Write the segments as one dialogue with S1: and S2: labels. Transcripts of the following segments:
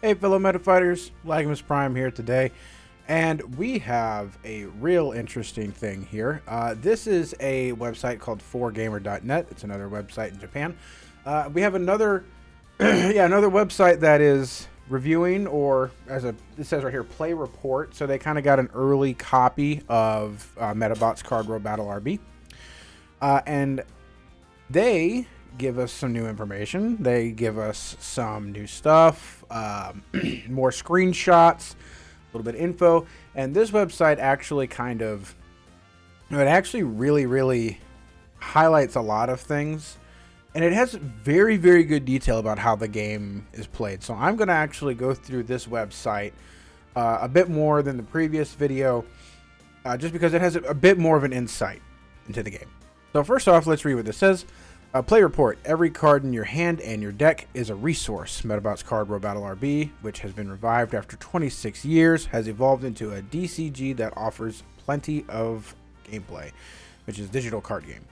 S1: Hey fellow meta fighters, Lagmus Prime here today, and we have a real interesting thing here. This is a website called 4gamer.net. It's another website in Japan. We have another, another website that is reviewing, or it says right here, play report. So they kind of got an early copy of Medabots Card Row Battle RB, and they give us some new information. They give us some new stuff, more screenshots, a little bit of info. And this website actually it actually really highlights a lot of things. And it has very, very good detail about how the game is played. So I'm going to actually go through this website a bit more than the previous video, just because it has a bit more of an insight into the game. So first off, let's read what this says. Play report. Every card in your hand and your deck is a resource. Medabots Card Row Battle RB, which has been revived after 26 years, has evolved into a DCG that offers plenty of gameplay, which is digital card game.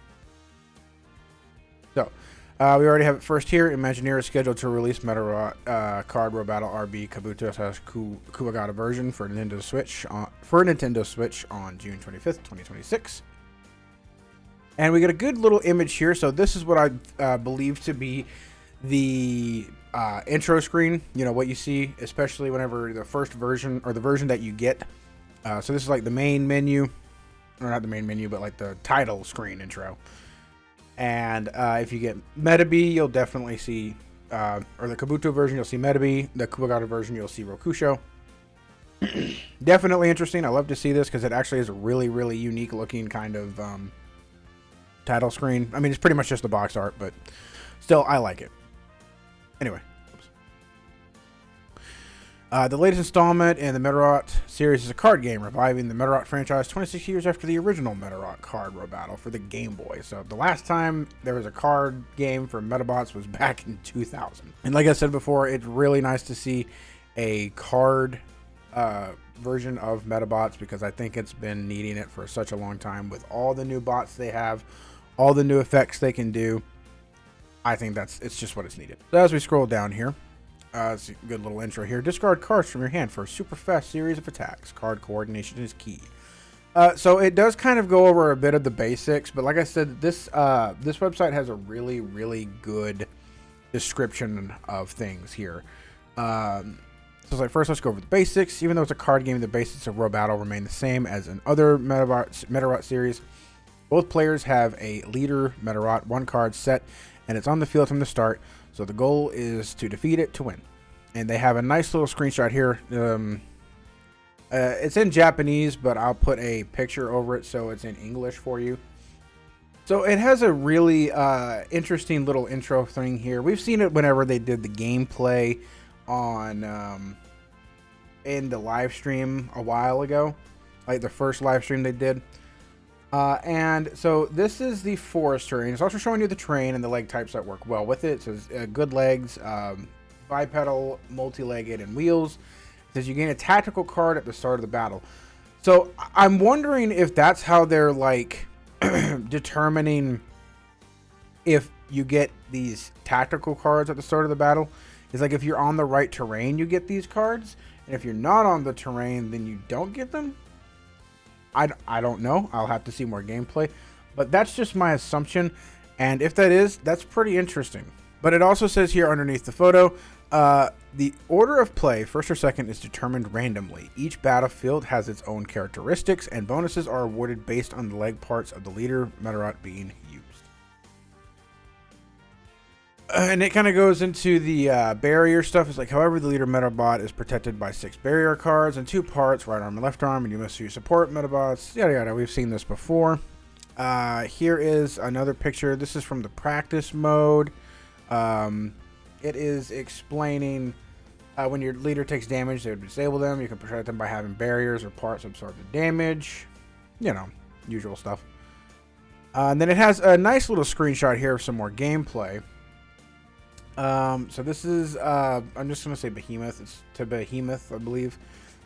S1: So, we already have it first here. Imagineer is scheduled to release Medachange Card Row Battle RB Kabuto/Kuwagata version for Nintendo Switch on June 25th, 2026. And we get a good little image here. So this is what I believe to be the intro screen. You know, what you see, especially whenever the first version, or the version that you get. So this is like the main menu, or not the main menu, but like the title screen intro. And if you get Medabi, you'll definitely see, or the Kabuto version, you'll see Medabi. The Kuwagata version, you'll see Rokusho. Definitely interesting. I love to see this because it actually is a really unique looking kind of title screen. I mean, it's pretty much just the box art, but still, I like it. Anyway, the latest installment in the Medachange series is a card game reviving the Medachange franchise 26 years after the original Medachange Card Row Battle for the Game Boy. So the last time there was a card game for Medabots was back in 2000. And like I said before, it's really nice to see a card version of Medabots, because I think it's been needing it for such a long time with all the new bots they have, all the new effects they can do. I think it's just what it's needed. So as we scroll down here, it's a good little intro here. Discard cards from your hand for a super fast series of attacks. Card coordination is key. So it does kind of go over a bit of the basics, but like I said, this website has a really good description of things here. So it's like, first, let's go over the basics. Even though it's a card game, the basics of Row Battle remain the same as in other Medachange series. Both players have a leader Medachange, one card set, and it's on the field from the start. So the goal is to defeat it to win. And they have a nice little screenshot here. It's in Japanese, but I'll put a picture over it so it's in English for you. So it has a really interesting little intro thing here. We've seen it whenever they did the gameplay on in the live stream a while ago, like the first live stream they did. And so this is the forest terrain. It's also showing you the terrain and the leg types that work well with it. So it says good legs, bipedal, multi-legged, and wheels. It says you gain a tactical card at the start of the battle. So I'm wondering if that's how they're like determining if you get these tactical cards at the start of the battle. It's like if you're on the right terrain, you get these cards, and if you're not on the terrain, then you don't get them. I don't know. I'll have to see more gameplay, but that's just my assumption. And if that is, that's pretty interesting. But it also says here underneath the photo, the order of play, first or second, is determined randomly. Each battlefield has its own characteristics, and bonuses are awarded based on the leg parts of the leader Medachange being used. And it kind of goes into the barrier stuff. It's like, however, the leader Medabot is protected by 6 barrier cards and 2 parts, right arm and left arm, and you must use support Medabots, yada yada. We've seen this before. Here is another picture. This is from the practice mode. It is explaining when your leader takes damage, they would disable them. You can protect them by having barriers or parts absorb the damage. You know, usual stuff. And then it has a nice little screenshot here of some more gameplay. So this is, I'm just going to say Behemoth. It's to Behemoth, I believe.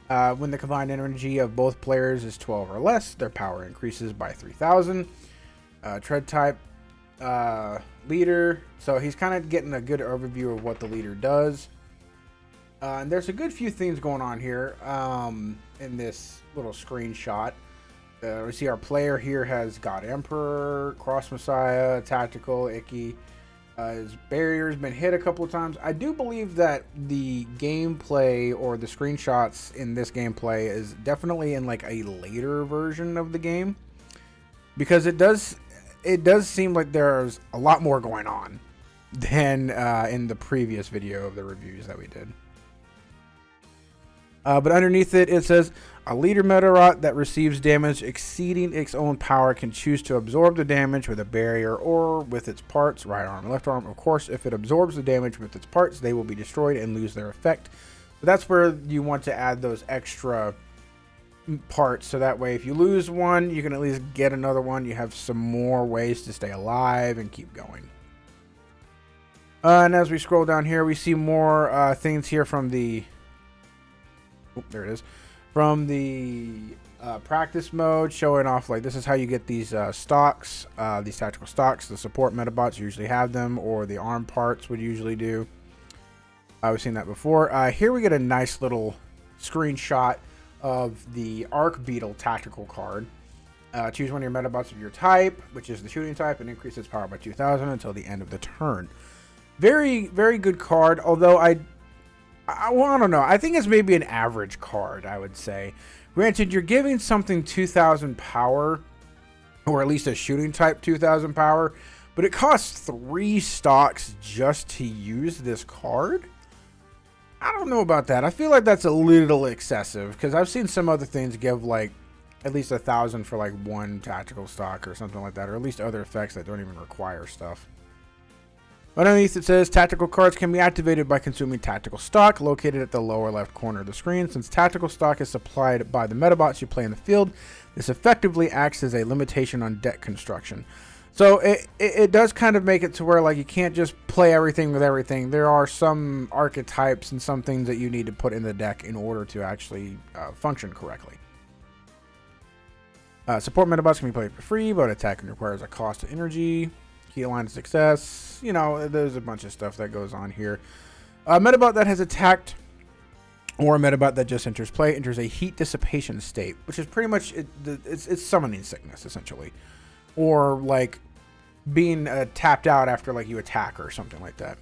S1: When the combined energy of both players is 12 or less, their power increases by 3,000. Tread type, leader. So he's kind of getting a good overview of what the leader does. And there's a good few things going on here in this little screenshot. We see our player here has God Emperor, Cross Messiah, Tactical, Icky. His barrier's been hit a couple of times. I do believe that the gameplay or the screenshots in this gameplay is definitely in like a later version of the game, because it does seem like there's a lot more going on than in the previous video of the reviews that we did. But underneath it, it says a leader Medarot that receives damage exceeding its own power can choose to absorb the damage with a barrier or with its parts, right arm, left arm. Of course, if it absorbs the damage with its parts, they will be destroyed and lose their effect. But that's where you want to add those extra parts, so that way if you lose one, you can at least get another one. You have some more ways to stay alive and keep going. And as we scroll down here, we see more things here from the... Oh, there it is. From the practice mode, showing off like this is how you get these stocks, these tactical stocks. The support metabots usually have them, or the arm parts would usually do. We've seen that before. Here we get a nice little screenshot of the Arc Beetle tactical card. Choose one of your metabots of your type, which is the shooting type, and increase its power by 2,000 until the end of the turn. Very, very good card, although well, I don't know. I think it's maybe an average card, I would say. Granted, you're giving something 2,000 power, or at least a shooting type 2,000 power, but it costs 3 stocks just to use this card. I don't know about that. I feel like that's a little excessive, because I've seen some other things give like at least 1,000 for like 1 tactical stock or something like that, or at least other effects that don't even require stuff. Underneath it says tactical cards can be activated by consuming tactical stock located at the lower left corner of the screen. Since tactical stock is supplied by the metabots you play in the field, this effectively acts as a limitation on deck construction. So it does kind of make it to where like you can't just play everything with everything. There are some archetypes and some things that you need to put in the deck in order to actually function correctly. Support metabots can be played for free, but attacking requires a cost of energy. Key line of success, you know, there's a bunch of stuff that goes on here. A metabot that has attacked, or a metabot that just enters play, enters a heat dissipation state, which is pretty much it's summoning sickness essentially, or like being tapped out after like you attack or something like that.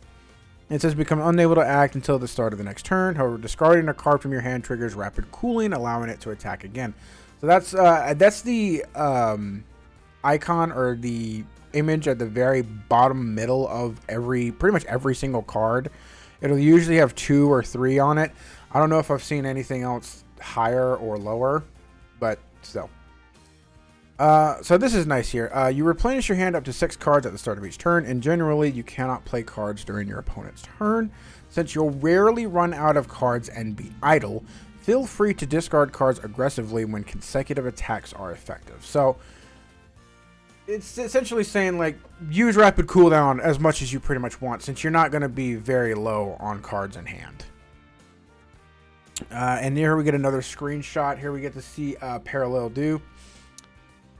S1: It says become unable to act until the start of the next turn. However, discarding a card from your hand triggers rapid cooling, allowing it to attack again. So that's the icon or the image at the very bottom middle of pretty much every single card. It'll usually have 2 or 3 on it. I don't know if I've seen anything else higher or lower, but still. So this is nice here. You replenish your hand up to 6 cards at the start of each turn, and generally you cannot play cards during your opponent's turn. Since you'll rarely run out of cards and be idle, feel free to discard cards aggressively when consecutive attacks are effective. So it's essentially saying like use rapid cooldown as much as you pretty much want, since you're not going to be very low on cards in hand. And here we get another screenshot. Here we get to see Parallel do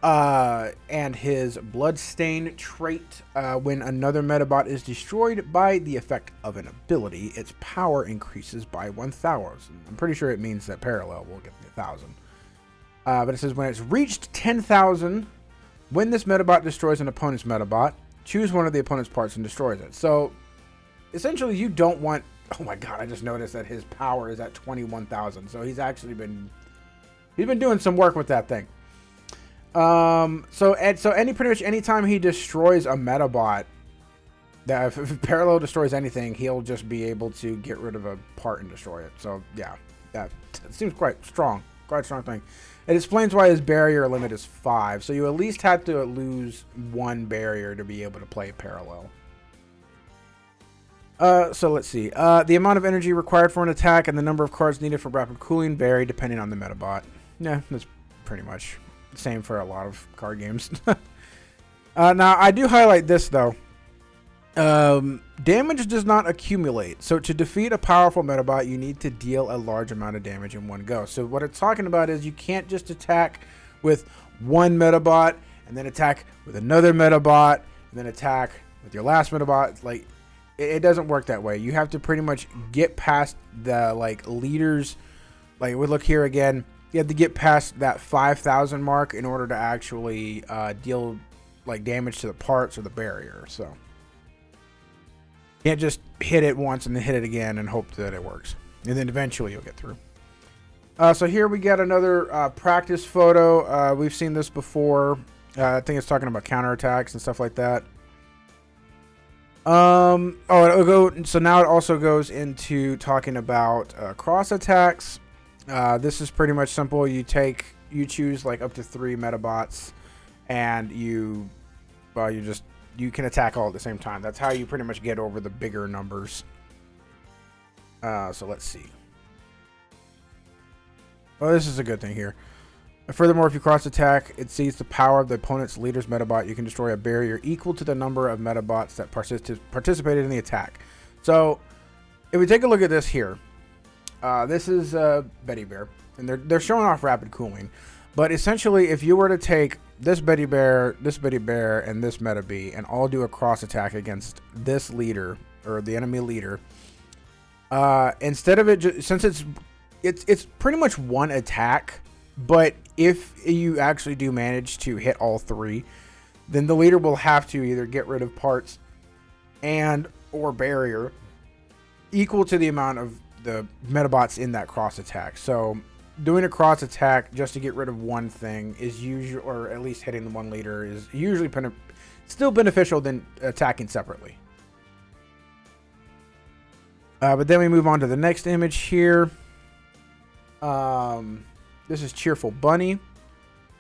S1: and his Bloodstain trait. When another metabot is destroyed by the effect of an ability, its power increases by 1,000. I'm pretty sure it means that Parallel will get the 1,000. But it says when it's reached 10,000. When this metabot destroys an opponent's metabot, choose one of the opponent's parts and destroys it. So, essentially, you don't want... Oh my god, I just noticed that his power is at 21,000. So, he's actually been... He's been doing some work with that thing. So pretty much anytime he destroys a metabot, that if Parallel destroys anything, he'll just be able to get rid of a part and destroy it. So, yeah, that seems quite strong. Quite a strong thing. It explains why his barrier limit is 5, so you at least have to lose 1 barrier to be able to play Parallel. So let's see. The amount of energy required for an attack and the number of cards needed for rapid cooling vary depending on the metabot. Yeah, that's pretty much the same for a lot of card games. Now, I do highlight this, though. Damage does not accumulate. So to defeat a powerful metabot, you need to deal a large amount of damage in one go. So what it's talking about is you can't just attack with one metabot and then attack with another metabot and then attack with your last metabot. Like It doesn't work that way. You have to pretty much get past the like leaders. Like we look here again, you have to get past that 5,000 mark in order to actually deal like damage to the parts or the barrier. So you can't just hit it once and then hit it again and hope that it works. And then eventually you'll get through. So here we got another practice photo. We've seen this before. I think it's talking about counterattacks and stuff like that. So now it also goes into talking about cross attacks. This is pretty much simple. You choose like up to 3 Metabots, and you can attack all at the same time. That's how you pretty much get over the bigger numbers. So let's see. Well, this is a good thing here. Furthermore, if you cross attack, it sees the power of the opponent's leader's Metabot. You can destroy a barrier equal to the number of Metabots that participated in the attack. So, if we take a look at this here, this is Betty Bear, and they're showing off rapid cooling. But essentially, if you were to take this Betty Bear, and this Meta Bee, and all do a cross attack against this leader or the enemy leader, instead of it, since it's pretty much one attack. But if you actually do manage to hit all 3, then the leader will have to either get rid of parts and or barrier equal to the amount of the Metabots in that cross attack. So doing a cross attack just to get rid of one thing is usually, or at least hitting the one leader is usually still beneficial than attacking separately. But then we move on to the next image here. This is Cheerful Bunny,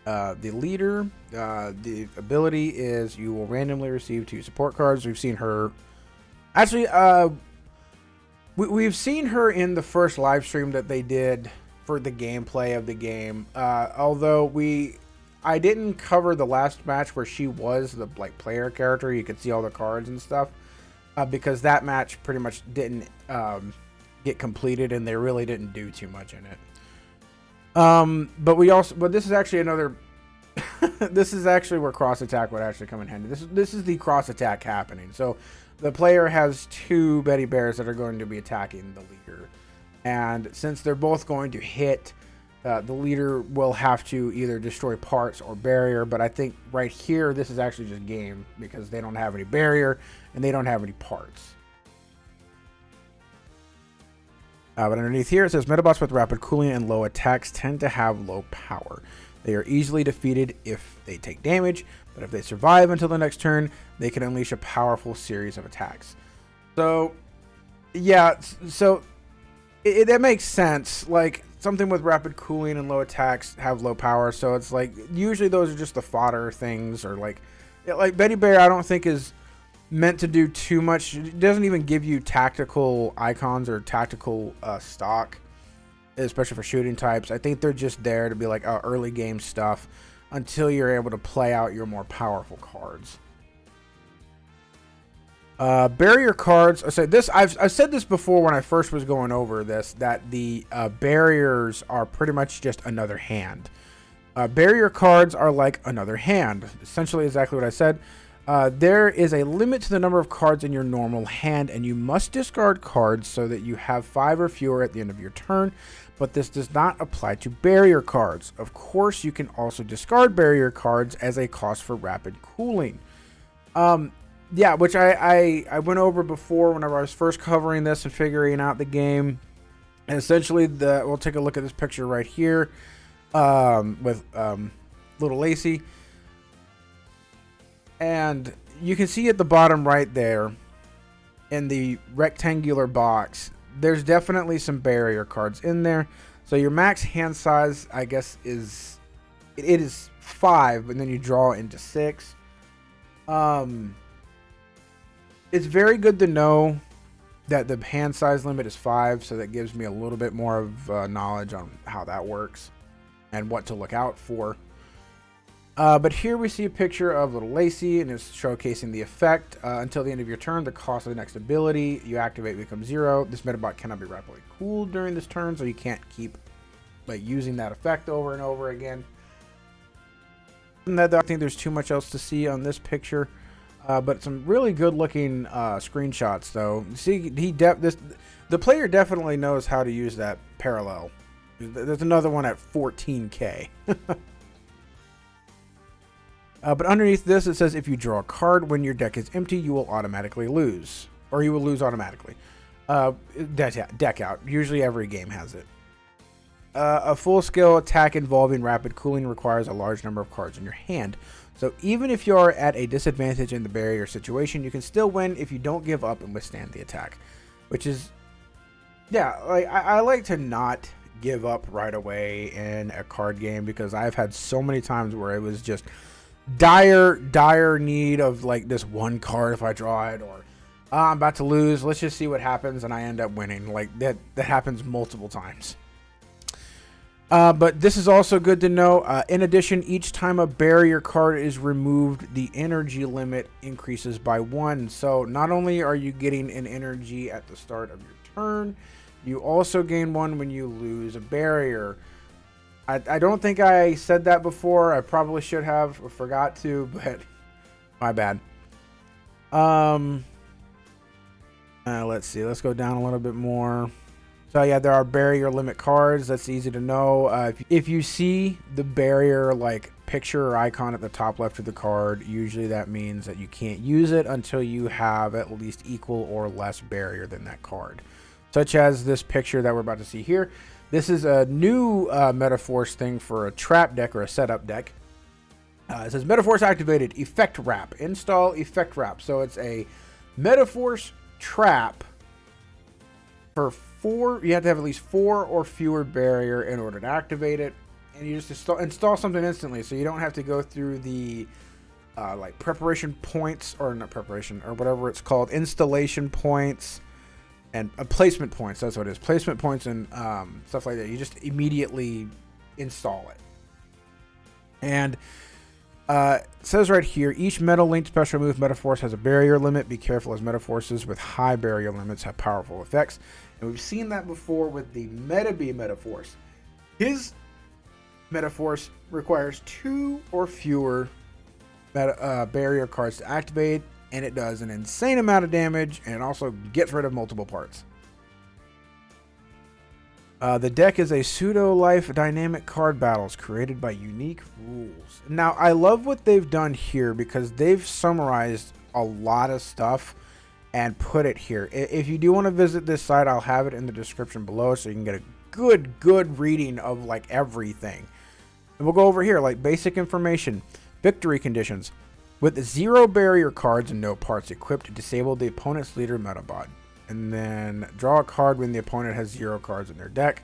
S1: the leader. The ability is you will randomly receive 2 support cards. We've seen her. Actually, we've seen her in the first live stream that they did for the gameplay of the game. Although I didn't cover the last match where she was the like player character. You could see all the cards and stuff because that match pretty much didn't get completed, and they really didn't do too much in it. But this is actually another. This is actually where cross attack would actually come in handy. This is the cross attack happening. So the player has 2 Betty Bears that are going to be attacking the leader, and since they're both going to hit, the leader will have to either destroy parts or barrier. But I think right here this is actually just game because they don't have any barrier and they don't have any parts. But underneath here it says Metabots with rapid cooling and low attacks tend to have low power. They are easily defeated if they take damage, but if they survive until the next turn, they can unleash a powerful series of attacks. So, yeah, so that makes sense. Like, something with rapid cooling and low attacks have low power, so it's like, usually those are just the fodder things, or like Betty Bear I don't think is meant to do too much. It doesn't even give you tactical icons or tactical stock, especially for shooting types. I think they're just there to be like early game stuff until you're able to play out your more powerful cards. Barrier cards. I've said this before when I first was going over this, that the barriers are pretty much just another hand. Barrier cards are like another hand. Essentially exactly what I said. There is a limit to the number of cards in your normal hand, and you must discard cards so that you have 5 or fewer at the end of your turn, but this does not apply to barrier cards. Of course, you can also discard barrier cards as a cost for rapid cooling. Yeah, which I went over before whenever I was first covering this and figuring out the game. And essentially, we'll take a look at this picture right here with little Lacey. And you can see at the bottom right there in the rectangular box, there's definitely some barrier cards in there. So your max hand size, I guess, is 5, but then you draw into 6. It's very good to know that the hand size limit is 5, so that gives me a little bit more of knowledge on how that works and what to look out for. But here we see a picture of little Lacey, and it's showcasing the effect. Until the end of your turn, the cost of the next ability you activate becomes 0. This Metabot cannot be rapidly cooled during this turn, so you can't keep like using that effect over and over again. And I think there's too much else to see on this picture. But some really good looking screenshots though. See, the player definitely knows how to use that parallel. There's another one at 14K. But underneath this, it says if you draw a card when your deck is empty, you will automatically lose. Or you will lose automatically. Deck out. Usually every game has it. A full-scale attack involving rapid cooling requires a large number of cards in your hand. So even if you are at a disadvantage in the barrier situation, you can still win if you don't give up and withstand the attack. Which is... yeah, like I like to not give up right away in a card game, because I've had so many times where it was just dire need of like this one card if I draw it, or I'm about to lose, let's just see what happens, and I end up winning. Like that happens multiple times. But this is also good to know. In addition, each time a barrier card is removed, the energy limit increases by 1. So not only are you getting an energy at the start of your turn, you also gain 1 when you lose a barrier. I don't think I said that before. I probably should have, or forgot to, but my bad. Let's see. Let's go down a little bit more. So yeah, there are barrier limit cards. That's easy to know. If you see the barrier like picture or icon at the top left of the card, usually that means that you can't use it until you have at least equal or less barrier than that card. Such as this picture that we're about to see here. This is a new Metaforce thing for a trap deck or a setup deck. It says Metaforce activated, Effect Wrap. Install Effect Wrap. So it's a Metaforce trap for 4. You have to have at least 4 or fewer barrier in order to activate it. And you just install something instantly. So you don't have to go through the like preparation points, or not preparation, or whatever it's called, installation points. And placement points, that's what it is. Placement points and stuff like that. You just immediately install it. And it says right here, each metal-linked special move Metaforce has a barrier limit. Be careful, as Metaforces with high barrier limits have powerful effects. And we've seen that before with the Metabee Metaforce. His Metaforce requires 2 or fewer barrier cards to activate. And it does an insane amount of damage, and it also gets rid of multiple parts. The deck is a pseudo-life dynamic card battles created by unique rules. Now, I love what they've done here, because they've summarized a lot of stuff and put it here. If you do want to visit this site, I'll have it in the description below so you can get a good reading of like everything. And we'll go over here, like basic information, victory conditions. With 0 barrier cards and no parts equipped, disable the opponent's leader Metabot. And then draw a card when the opponent has 0 cards in their deck.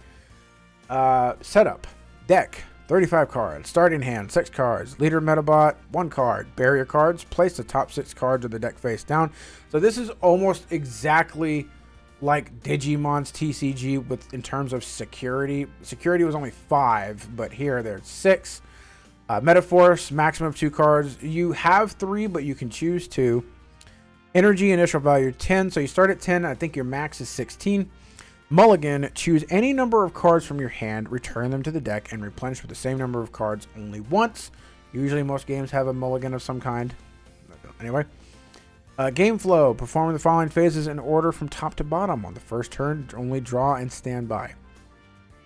S1: Setup. Deck. 35 cards. Starting hand. 6 cards. Leader Metabot. 1 card. Barrier cards. Place the top 6 cards of the deck face down. So this is almost exactly like Digimon's TCG in terms of security. Security was only 5, but here there's 6. Metaforce, maximum of 2 cards. You have 3, but you can choose 2. Energy initial value 10, so you start at 10. I think your max is 16. Mulligan, choose any number of cards from your hand, return them to the deck, and replenish with the same number of cards only once. Usually most games have a mulligan of some kind. Anyway. Game flow, perform the following phases in order from top to bottom. On the first turn, only draw and stand by.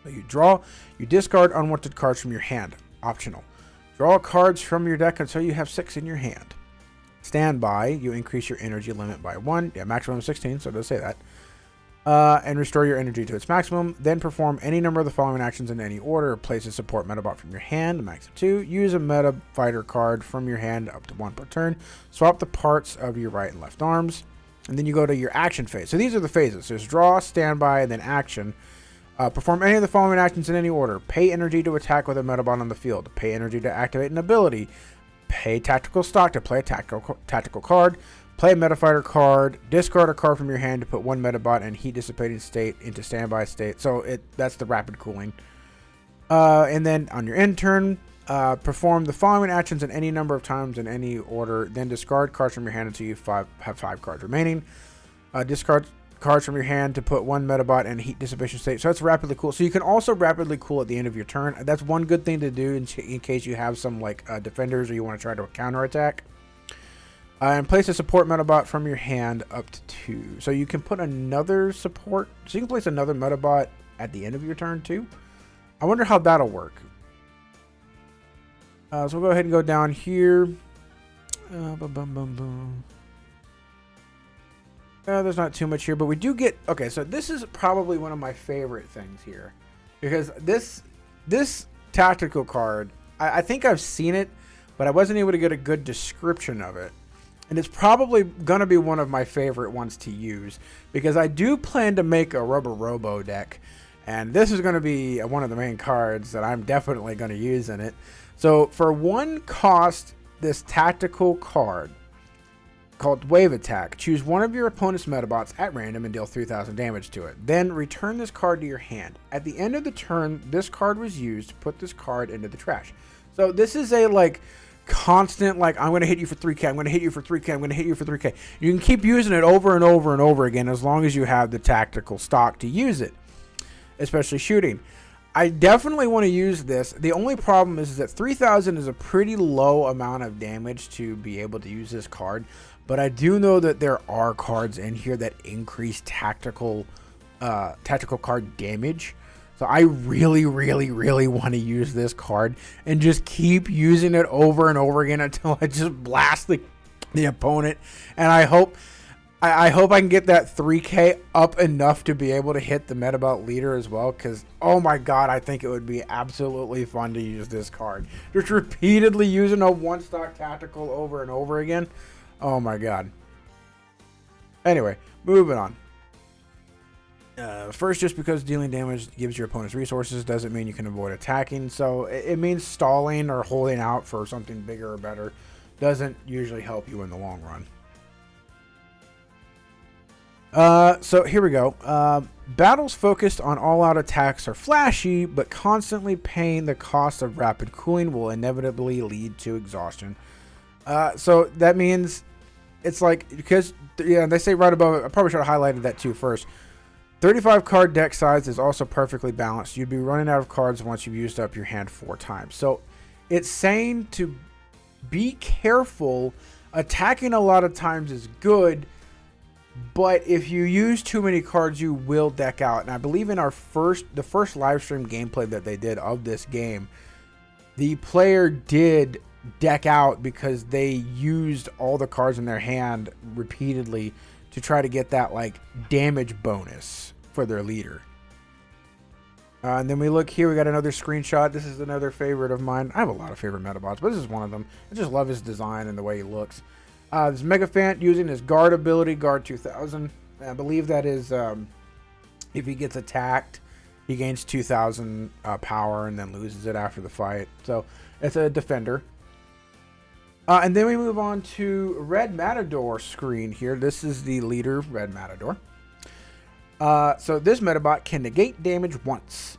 S1: So you draw, you discard unwanted cards from your hand. Optional. Draw cards from your deck until you have 6 in your hand. Standby, you increase your energy limit by 1. Yeah, maximum of 16, so it does say that. And restore your energy to its maximum. Then perform any number of the following actions in any order. Place a support Metabot from your hand, a max of 2. Use a Meta Fighter card from your hand, up to 1 per turn. Swap the parts of your right and left arms. And then you go to your action phase. So these are the phases. There's draw, standby, and then action. Perform any of the following actions in any order. Pay energy to attack with a Metabot on the field. Pay energy to activate an ability. Pay tactical stock to play a tactical card. Play a Metafighter card. Discard a card from your hand to put 1 Metabot and heat dissipating state into standby state. So that's the rapid cooling. And then on your end turn, perform the following actions in any number of times in any order. Then discard cards from your hand until you have 5 cards remaining. Discard cards from your hand to put 1 Metabot and heat dissipation state. So that's rapidly cool. So you can also rapidly cool at the end of your turn. That's one good thing to do in case you have some like defenders or you want to try to counterattack. And place a support Medabot from your hand up to 2. So you can put another support. So you can place another Medabot at the end of your turn too. I wonder how that'll work. So we'll go ahead and go down here. There's not too much here, but we do get... Okay, so this is probably one of my favorite things here. Because this tactical card, I think I've seen it, but I wasn't able to get a good description of it. And it's probably going to be one of my favorite ones to use. Because I do plan to make a Rubber Robo deck. And this is going to be one of the main cards that I'm definitely going to use in it. So for 1 cost, this tactical card called Wave Attack. Choose one of your opponent's Medabots at random and deal 3,000 damage to it. Then return this card to your hand. At the end of the turn, this card was used to put this card into the trash. So this is a like constant, like, I'm going to hit you for 3k, I'm going to hit you for 3k, I'm going to hit you for 3k. You can keep using it over and over and over again as long as you have the tactical stock to use it, especially shooting. I definitely want to use this. The only problem is that 3,000 is a pretty low amount of damage to be able to use this card. But I do know that there are cards in here that increase tactical card damage. So I really, really, really want to use this card and just keep using it over and over again until I just blast the opponent. And I hope I can get that 3k up enough to be able to hit the Medabot leader as well. Because, oh my god, I think it would be absolutely fun to use this card. Just repeatedly using a 1-stock tactical over and over again. Oh my god. Anyway, moving on. First, just because dealing damage gives your opponents resources doesn't mean you can avoid attacking. So it means stalling or holding out for something bigger or better doesn't usually help you in the long run. So here we go. Battles focused on all-out attacks are flashy, but constantly paying the cost of rapid cooling will inevitably lead to exhaustion. So that means it's like, because, yeah, they say right above it, I probably should have highlighted that too first. 35 card deck size is also perfectly balanced. You'd be running out of cards once you've used up your hand 4 times. So it's saying to be careful. Attacking a lot of times is good, but if you use too many cards, you will deck out. And I believe in the first live stream gameplay that they did of this game, the player did deck out because they used all the cards in their hand repeatedly to try to get that like damage bonus for their leader. And then we look here, we got another screenshot. This is another favorite of mine. I have a lot of favorite Medabots, but this is one of them. I just love his design and the way he looks. This Megafant using his guard ability, guard 2000. I believe that is if he gets attacked, he gains 2000 power and then loses it after the fight. So it's a defender. And then we move on to Red Matador screen here. This is the leader, Red Matador. So this Medabot can negate damage once.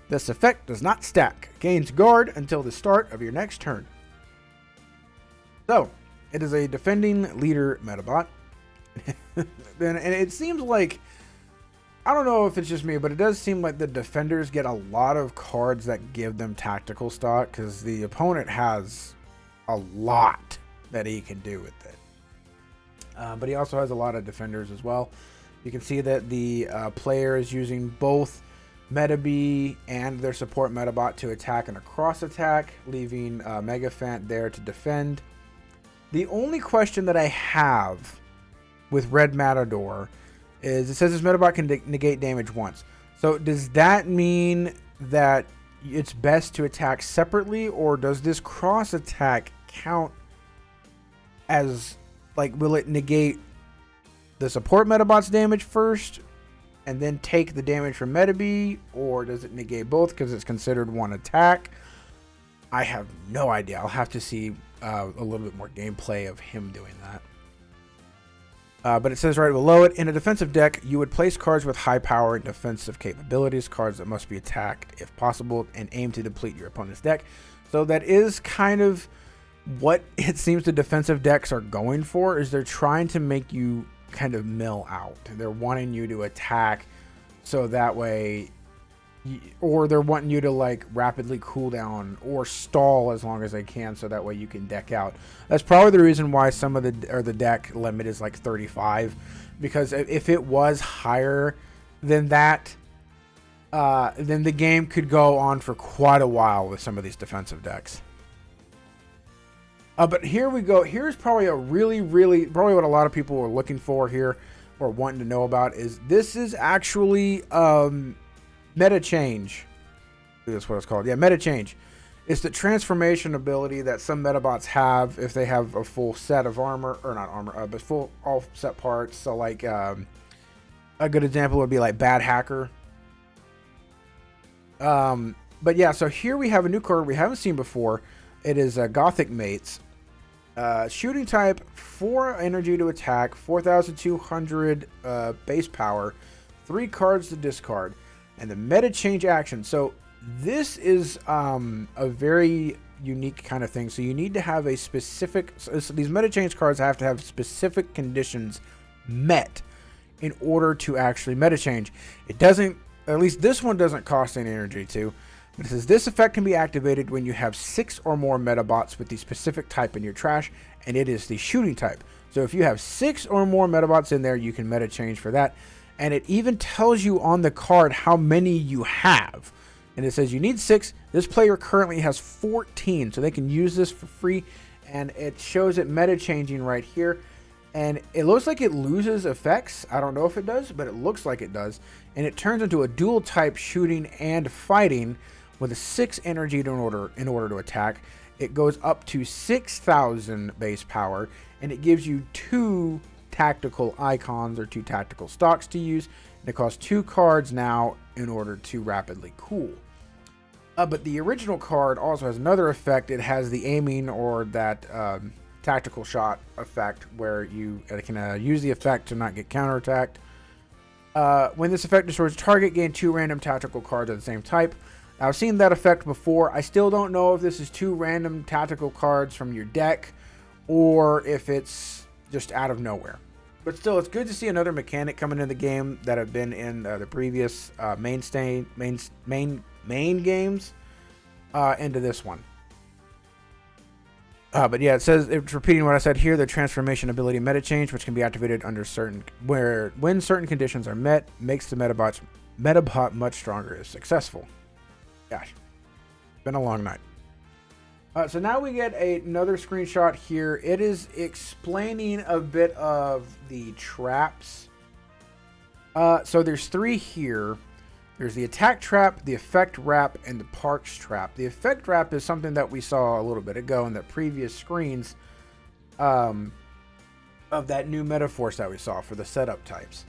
S1: This effect does not stack. Gains guard until the start of your next turn. So, it is a defending leader Medabot. And it seems like, I don't know if it's just me, but it does seem like the defenders get a lot of cards that give them tactical stock, because the opponent has a lot that he can do with it. But he also has a lot of defenders as well. You can see that the player is using both Metabee and their support Medabot to attack and a cross attack, leaving Megafant there to defend. The only question that I have with Red Matador is, it says this Medabot can negate damage once. So does that mean that it's best to attack separately, or does this cross attack count as, like, will it negate the support Medabot's damage first and then take the damage from Metabee, or does it negate both because it's considered one attack? I have no idea. I'll have to see a little bit more gameplay of him doing that. But it says right below it, in a defensive deck, you would place cards with high power and defensive capabilities, cards that must be attacked if possible, and aim to deplete your opponent's deck. So that is kind of what it seems the defensive decks are going for, is they're trying to make you kind of mill out. They're wanting you to attack so that way or they're wanting you to like rapidly cool down or stall as long as they can, so that way you can deck out. That's probably the reason why some of the deck limit is like 35, because if it was higher than that, then the game could go on for quite a while with some of these defensive decks. But here we go. Here's probably a probably what a lot of people are looking for here, or wanting to know about, is this is actually Medachange. That's what it's called. Yeah, Medachange. It's the transformation ability that some Metabots have if they have a full set of armor, or not armor, but full all set parts. So like a good example would be like Bad Hacker. But yeah, so here we have a new card we haven't seen before. It is Gothic Mates. Shooting type, 4 energy to attack, 4,200 base power, 3 cards to discard, and the Medachange action. So this is a very unique kind of thing. So you need to have a specific, so these Medachange cards have to have specific conditions met in order to actually Medachange. It doesn't, at least this one doesn't cost any energy to. But it says this effect can be activated when you have 6 or more Metabots with the specific type in your trash, and it is the shooting type. So if you have 6 or more Metabots in there, you can Medachange for that. And it even tells you on the card how many you have. And it says you need 6. This player currently has 14, so they can use this for free. And it shows it Medachanging right here. And it looks like it loses effects. I don't know if it does, but it looks like it does. And it turns into a dual type shooting and fighting with a 6 energy in order to attack. It goes up to 6,000 base power, and it gives you 2 tactical icons or 2 tactical stocks to use. And it costs 2 cards now in order to rapidly cool. But the original card also has another effect. It has the aiming, or that tactical shot effect, where you can use the effect to not get counterattacked. When this effect destroys a target, gain 2 random tactical cards of the same type. I've seen that effect before. I still don't know if this is 2 random tactical cards from your deck, or if it's just out of nowhere. But still, it's good to see another mechanic coming into the game that have been in the previous main games into this one. But yeah, it says, it's repeating what I said here, the transformation ability Medachange, which can be activated under when certain conditions are met, makes the Metabot much stronger if successful. Gosh, been a long night. So now we get another screenshot here. It is explaining a bit of the traps. So there's 3 here. There's the attack trap, the effect wrap, and the parks trap. The effect wrap is something that we saw a little bit ago in the previous screens of that new metaforce that we saw for the setup types.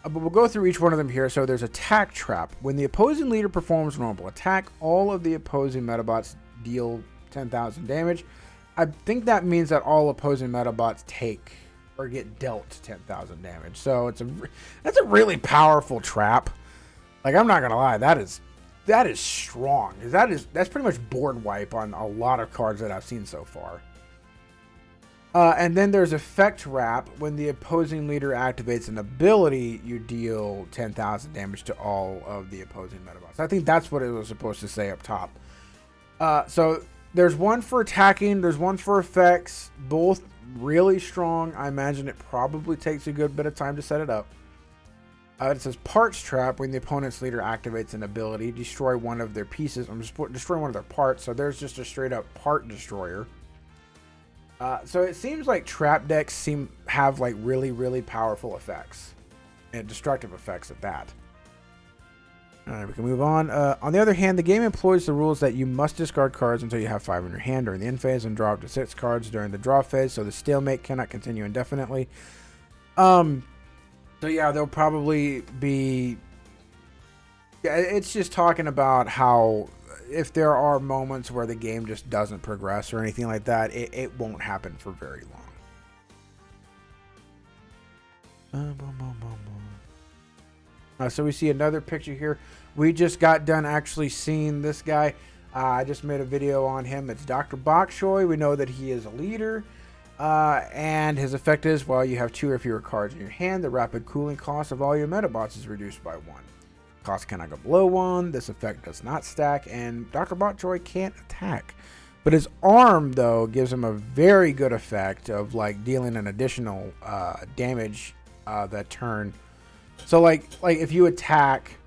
S1: But we'll go through each one of them here. So there's attack trap. When the opposing leader performs normal attack, all of the opposing Metabots deal 10,000 damage. I think that means that all opposing Metabots take or get dealt 10,000 damage. So that's a really powerful trap. Like, I'm not gonna lie, that is strong. That's pretty much board wipe on a lot of cards that I've seen so far. And then there's effect wrap. When the opposing leader activates an ability, you deal 10,000 damage to all of the opposing Metabots. I think that's what it was supposed to say up top. So there's one for attacking, there's one for effects, both really strong. I imagine it probably takes a good bit of time to set it up. It says parts trap. When the opponent's leader activates an ability, destroy one of their pieces. I'm just destroying one of their parts. So there's just a straight up part destroyer. So it seems like trap decks have like really powerful effects and destructive effects at that. All right, we can move on. On the other hand, the game employs the rules that you must discard cards until you have 5 in your hand during the end phase and draw up to 6 cards during the draw phase. So the stalemate cannot continue indefinitely. So yeah, there'll probably be. Yeah, it's just talking about how if there are moments where the game just doesn't progress or anything like that, it won't happen for very long. So we see another picture here. We just got done actually seeing this guy. I just made a video on him. It's Dr. Bokshoy. We know that he is a leader. And his effect is, while you have 2 or fewer cards in your hand, the rapid cooling cost of all your Metabots is reduced by 1. Cost cannot go below 1. This effect does not stack, and Dr. Botjoy can't attack. But his arm, though, gives him a very good effect of like dealing an additional damage that turn. So like if you attack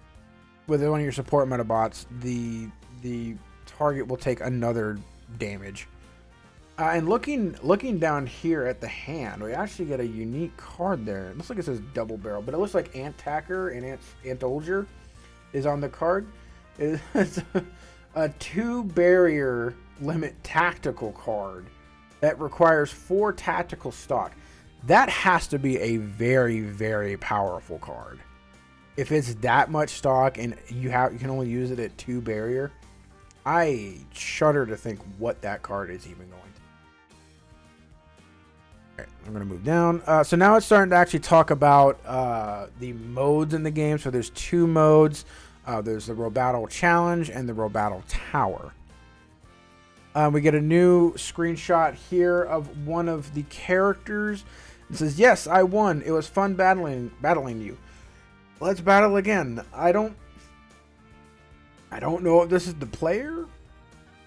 S1: with one of your support Medabots, the target will take another damage. And looking down here at the hand, we actually get a unique card there. It looks like it says double barrel, but it looks like Ant Tacker and Ant Olger is on the card. It's a 2 barrier limit tactical card that requires 4 tactical stock. That has to be a very, very powerful card. If it's that much stock and you can only use it at 2 barrier, I shudder to think what that card is even going to. Okay, I'm going to move down. So now it's starting to actually talk about the modes in the game. So there's 2 modes. There's the Row Battle Challenge and the Row Battle Tower. We get a new screenshot here of one of the characters. It says, "Yes, I won. It was fun battling you. Let's battle again. I don't know if this is the player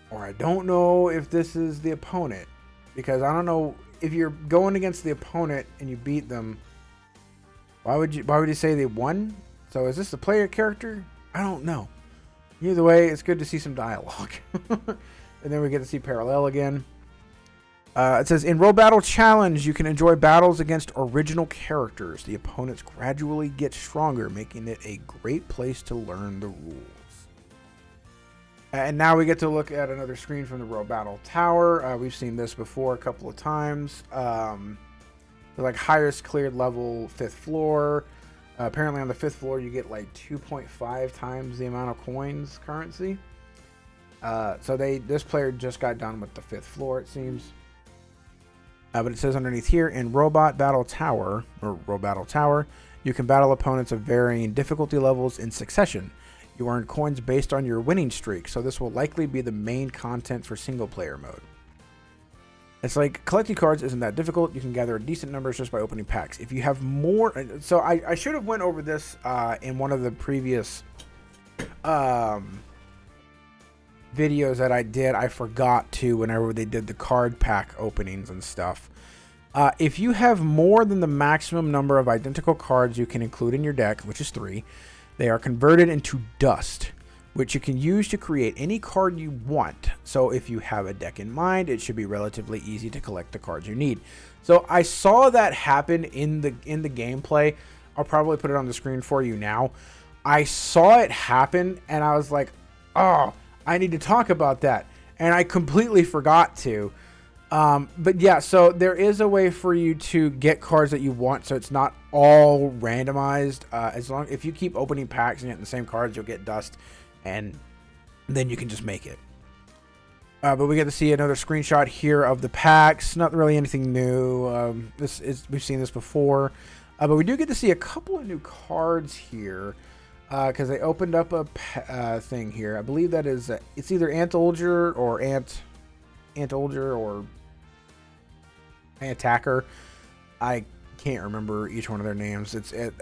S1: or I don't know if this is the opponent, because I don't know if you're going against the opponent and you beat them. Why would you say they won? So is this the player character? I don't know. Either way, it's good to see some dialogue." And then we get to see Parallel again. It says, "In Row Battle Challenge, you can enjoy battles against original characters. The opponents gradually get stronger, making it a great place to learn the rules." And now we get to look at another screen from the Row Battle Tower. We've seen this before a couple of times. Like highest cleared level, 5th floor. Apparently on the 5th floor, you get like 2.5 times the amount of coins currency. So this player just got done with the 5th floor, it seems. But it says underneath here, in Robot Battle Tower, or Row Battle Tower, you can battle opponents of varying difficulty levels in succession. You earn coins based on your winning streak, so this will likely be the main content for single player mode. It's like collecting cards isn't that difficult. You can gather decent numbers just by opening packs. If you have more, so I should have went over this in one of the previous videos that I did. I forgot to whenever they did the card pack openings and stuff. If you have more than the maximum number of identical cards you can include in your deck, which is 3, they are converted into dust, which you can use to create any card you want. So if you have a deck in mind, it should be relatively easy to collect the cards you need. So I saw that happen in the gameplay. I'll probably put it on the screen for you now. I saw it happen and I was like, oh, I need to talk about that. And I completely forgot to. But yeah, so there is a way for you to get cards that you want, so it's not all randomized. If you keep opening packs and getting the same cards, you'll get dust, and then you can just make it. But we get to see another screenshot here of the packs. Not really anything new. We've seen this before, but we do get to see a couple of new cards here. Because they opened up a thing here. I believe that is it's either Ant Olger or Ant Olger or Ant Tacker. I can't remember each one of their names.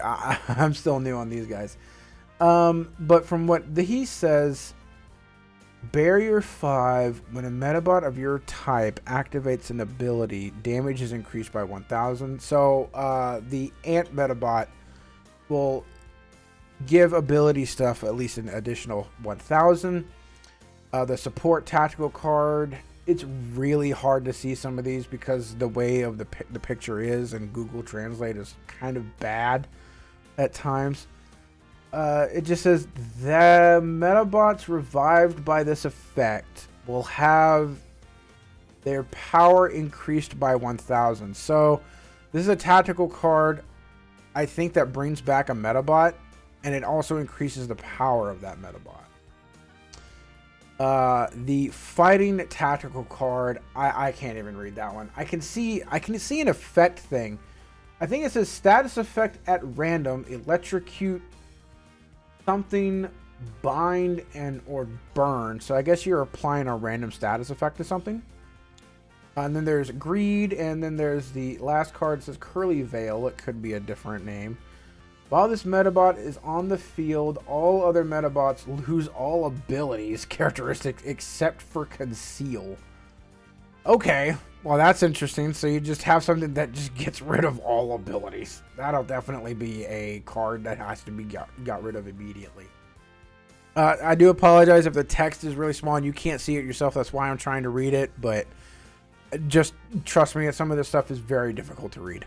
S1: I'm still new on these guys. But from what he says, Barrier 5, when a Medabot of your type activates an ability, damage is increased by 1,000. So the Ant Medabot will give ability stuff at least an additional 1,000. The support tactical card, it's really hard to see some of these because the way of the picture is, and Google Translate is kind of bad at times. It just says the Medabots revived by this effect will have their power increased by 1,000. So this is a tactical card, I think, that brings back a Medabot. And it also increases the power of that Medabot. The fighting tactical card, I can't even read that one. I can see an effect thing. I think it says status effect at random, electrocute something, bind, and or burn. So I guess you're applying a random status effect to something. And then there's greed, and then there's the last card that says curly veil. It could be a different name. While this Metabot is on the field, all other Metabots lose all abilities characteristics except for Conceal. Okay, well that's interesting. So you just have something that just gets rid of all abilities. That'll definitely be a card that has to be got rid of immediately. I do apologize if the text is really small and you can't see it yourself. That's why I'm trying to read it, but just trust me, some of this stuff is very difficult to read.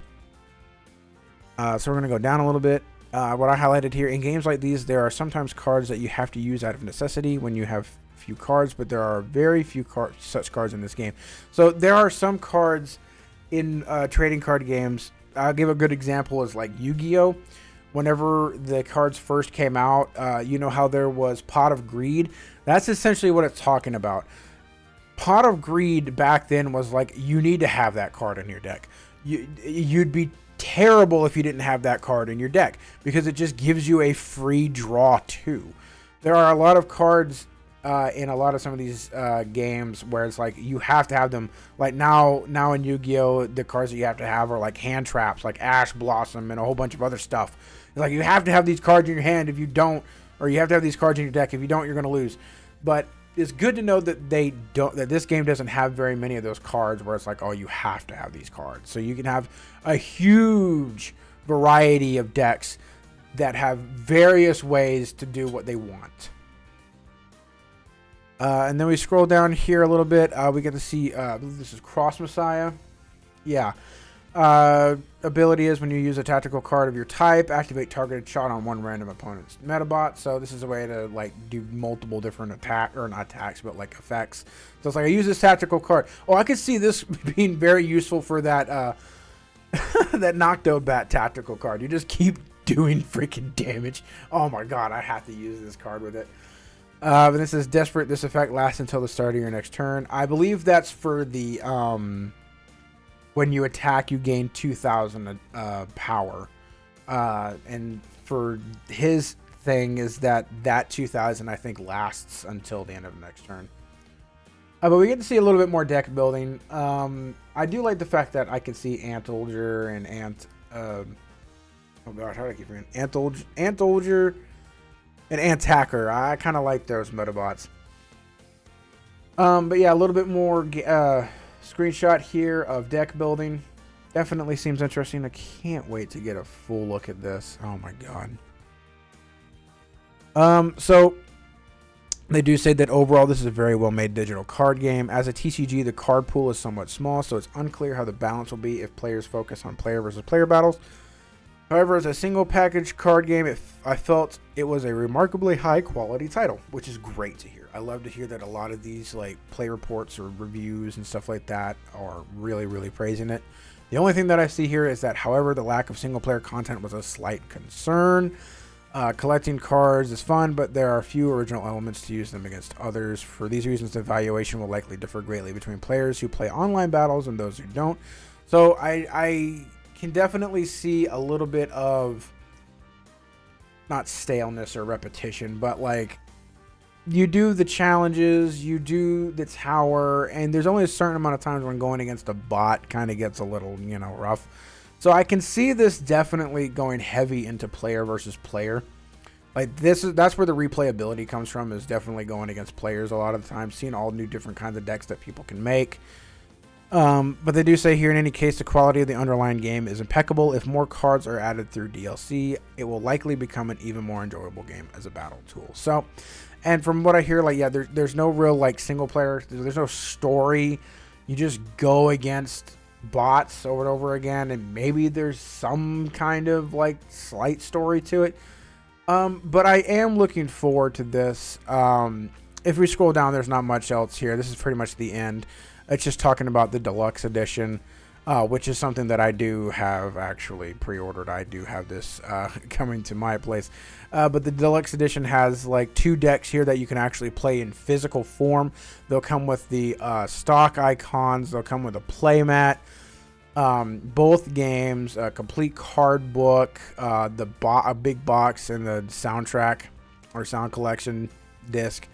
S1: So we're going to go down a little bit. What I highlighted here, in games like these, there are sometimes cards that you have to use out of necessity when you have few cards, but there are very few such cards in this game. So there are some cards in trading card games. I'll give a good example is like Yu-Gi-Oh! Whenever the cards first came out, you know how there was Pot of Greed? That's essentially what it's talking about. Pot of Greed back then was like, you need to have that card in your deck. You'd be terrible if you didn't have that card in your deck because it just gives you a free draw too. There are a lot of cards in a lot of some of these games where it's like you have to have them. Like now in Yu-Gi-Oh, the cards that you have to have are like hand traps, like Ash Blossom and a whole bunch of other stuff. It's like you have to have these cards in your hand. If you don't, or you have to have these cards in your deck. If you don't, you're going to lose. But it's good to know that that this game doesn't have very many of those cards where it's like, oh, you have to have these cards. So you can have a huge variety of decks that have various ways to do what they want. And then we scroll down here a little bit. We get to see, I believe this is Cross Messiah. Yeah. Ability is when you use a tactical card of your type, activate targeted shot on one random opponent's Metabot. So this is a way to like do multiple different not attacks, but like effects. So it's like I use this tactical card. Oh, I could see this being very useful for that that Noctobat tactical card. You just keep doing freaking damage. Oh my god, I have to use this card with it. But this is Desperate. This effect lasts until the start of your next turn. I believe that's for the when you attack, you gain 2,000 power. And for his thing is that 2,000 I think lasts until the end of the next turn. But we get to see a little bit more deck building. I do like the fact that I can see Antolger and oh gosh, how do I keep forgetting? Antolger and Antacker. I kind of like those Metabots. But yeah, a little bit more screenshot here of deck building. Definitely seems interesting. I can't wait to get a full look at this. Oh my god. So they do say that overall this is a very well made digital card game. As a TCG, the card pool is somewhat small, so it's unclear how the balance will be if players focus on player versus player battles. However, as a single package card game, I felt it was a remarkably high quality title, which is great to hear. I love to hear that a lot of these like play reports or reviews and stuff like that are really, really praising it. The only thing that I see here is that, however, the lack of single player content was a slight concern. Collecting cards is fun, but there are few original elements to use them against others. For these reasons, the valuation will likely differ greatly between players who play online battles and those who don't. So I can definitely see a little bit of, not staleness or repetition, but like you do the challenges, you do the tower, and there's only a certain amount of times when going against a bot kind of gets a little, rough. So I can see this definitely going heavy into player versus player. Like that's where the replayability comes from, is definitely going against players a lot of the time, seeing all new different kinds of decks that people can make. But they do say here, in any case, the quality of the underlying game is impeccable. If more cards are added through DLC, it will likely become an even more enjoyable game as a battle tool. So, and from what I hear, like, yeah, there's no real like single player, there's no story. You just go against bots over and over again, and maybe there's some kind of like slight story to it. But I am looking forward to this. If we scroll down, there's not much else here. This is pretty much the end. It's just talking about the deluxe edition, which is something that I do have actually pre-ordered. I do have this coming to my place. But the deluxe edition has like 2 decks here that you can actually play in physical form. They'll come with the stock icons. They'll come with a playmat. Both games, a complete card book, a big box, and the soundtrack or sound collection disc.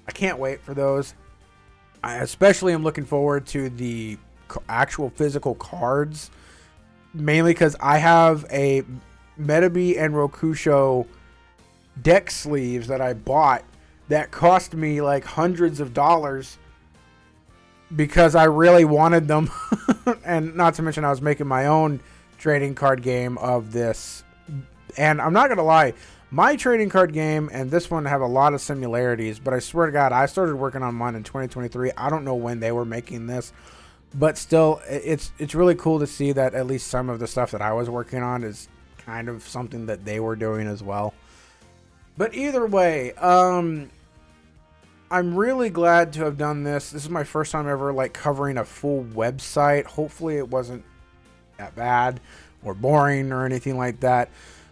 S1: I can't wait for those. I especially am looking forward to the actual physical cards, mainly because I have a Metabee and Rokusho deck sleeves that I bought that cost me like hundreds of dollars because I really wanted them. And not to mention I was making my own trading card game of this. And I'm not going to lie, my trading card game and this one have a lot of similarities, but I swear to God, I started working on mine in 2023. I don't know when they were making this, but still, it's really cool to see that at least some of the stuff that I was working on is kind of something that they were doing as well. But either way, I'm really glad to have done this. This is my first time ever like covering a full website. Hopefully it wasn't that bad or boring or anything like that.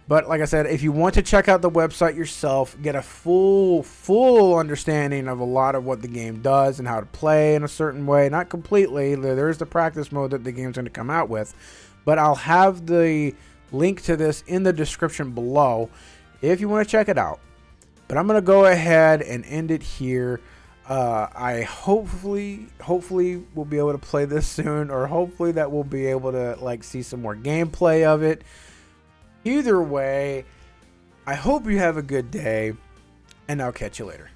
S1: But like I said, if you want to check out the website yourself, get a full understanding of a lot of what the game does and how to play in a certain way. Not completely. There's the practice mode that the game's going to come out with. But I'll have the link to this in the description below if you want to check it out. But I'm going to go ahead and end it here. I hopefully will be able to play this soon, or hopefully that we'll be able to like see some more gameplay of it. Either way, I hope you have a good day, and I'll catch you later.